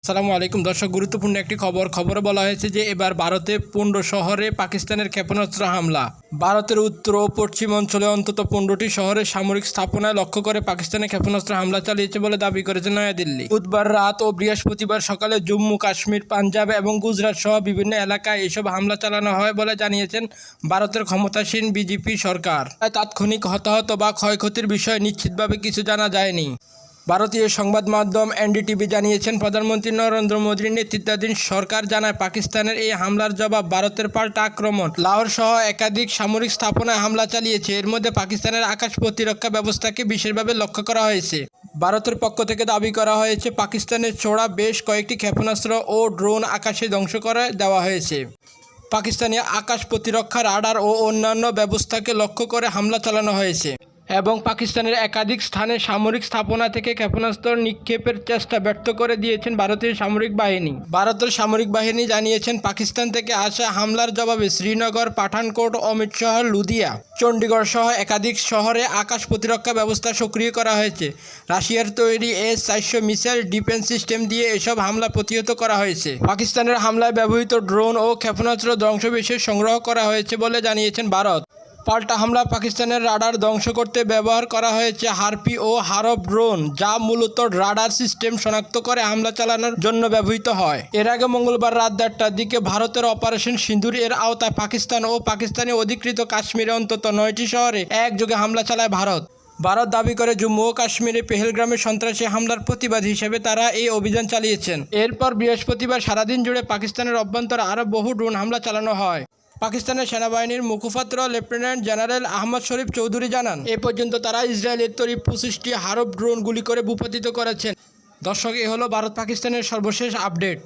আসসালামু আলাইকুম দর্শক, গুরুত্বপূর্ণ একটি খবরে বলা হয়েছে যে এবার ভারতে পুঞ্চ শহরে পাকিস্তানের ক্ষেপণাস্ত্র হামলা। ভারতের উত্তর ও পশ্চিম অঞ্চলে অন্তত 15টি শহরে সামরিক স্থাপনায় লক্ষ্য করে পাকিস্তানের ক্ষেপণাস্ত্র হামলা চালিয়েছে বলে দাবি করেছে নয়াদিল্লি। বুধবার রাত ও বৃহস্পতিবার সকালে জম্মু কাশ্মীর, পাঞ্জাব এবং গুজরাট সহ বিভিন্ন এলাকায় এসব হামলা চালানো হয় বলে জানিয়েছেন ভারতের ক্ষমতাসীন বিজেপি সরকার। তাৎক্ষণিক হতাহত বা ক্ষয়ক্ষতির বিষয়ে নিশ্চিতভাবে কিছু জানা যায়নি। ভারতীয় সংবাদ মাধ্যম এনডিটিভি জানিয়েছেন, প্রধানমন্ত্রী নরেন্দ্র মোদীর নেতৃত্বাধীন সরকার জানায় পাকিস্তানের এই হামলার জবাব ভারতের পাল্টা আক্রমণ। লাহোর সহ একাধিক সামরিক স্থাপনায় হামলা চালিয়েছে। এর মধ্যে পাকিস্তানের আকাশ প্রতিরক্ষা ব্যবস্থাকে বিশেষভাবে লক্ষ্য করা হয়েছে। ভারতের পক্ষ থেকে দাবি করা হয়েছে, পাকিস্তানের ছোড়া বেশ কয়েকটি ক্ষেপণাস্ত্র ও ড্রোন আকাশে ধ্বংস করে দেওয়া হয়েছে। পাকিস্তানি আকাশ প্রতিরক্ষা রাডার ও অন্যান্য ব্যবস্থাকে লক্ষ্য করে হামলা চালানো হয়েছে এবং পাকিস্তানের একাধিক স্থানে সামরিক স্থাপনা থেকে ক্ষেপণাস্ত্র নিক্ষেপের চেষ্টা ব্যর্থ করে দিয়েছেন ভারতীয় সামরিক বাহিনী। ভারতের সামরিক বাহিনী জানিয়েছেন, পাকিস্তান থেকে আসা হামলার জবাবে শ্রীনগর, পাঠানকোট, অমৃতসর, লুধিয়া, চণ্ডীগড় সহ একাধিক শহরে আকাশ প্রতিরক্ষা ব্যবস্থা সক্রিয় করা হয়েছে। রাশিয়ার তৈরি S-400 মিসাইল ডিফেন্স সিস্টেম দিয়ে এসব হামলা প্রতিহত করা হয়েছে। পাকিস্তানের হামলায় ব্যবহৃত ড্রোন ও ক্ষেপণাস্ত্র ধ্বংসবিশেষ সংগ্রহ করা হয়েছে বলে জানিয়েছেন ভারত। পাল্টা হামলা পাকিস্তানের রাডার ধ্বংস করতে ব্যবহার করা হয়েছে হারপি ও হারপ ড্রোন, যা মূলত রাডার সিস্টেম শনাক্ত করে হামলা চালানোর জন্য ব্যবহৃত হয়। এর আগে মঙ্গলবার রাত 1টার দিকে ভারতের অপারেশন সিঁদুর এর আওতায় পাকিস্তান ও পাকিস্তানি অধিকৃত কাশ্মীরে অন্তত 9টি শহরে একযোগে হামলা চালায় ভারত। ভারত দাবি করে, জম্মু ও কাশ্মীরে পেহেলগ্রামে সন্ত্রাসী হামলার প্রতিবাদ হিসেবে তারা এই অভিযান চালিয়েছেন। এরপর বৃহস্পতিবার সারাদিন জুড়ে পাকিস্তানের অভ্যন্তরে আরও বহু ড্রোন হামলা চালানো হয়। পাকিস্তানের সেনাবাহিনীর মুখপাত্র লেফটেন্যান্ট জেনারেল আহমদ শরীফ চৌধুরী জানান, এ পর্যন্ত তারা ইসরায়েলের তৈরি 25টি হারপ ড্রোন গুলি করে ভূপাতিত করেছেন। দর্শক, এ হলো ভারত পাকিস্তানের সর্বশেষ আপডেট।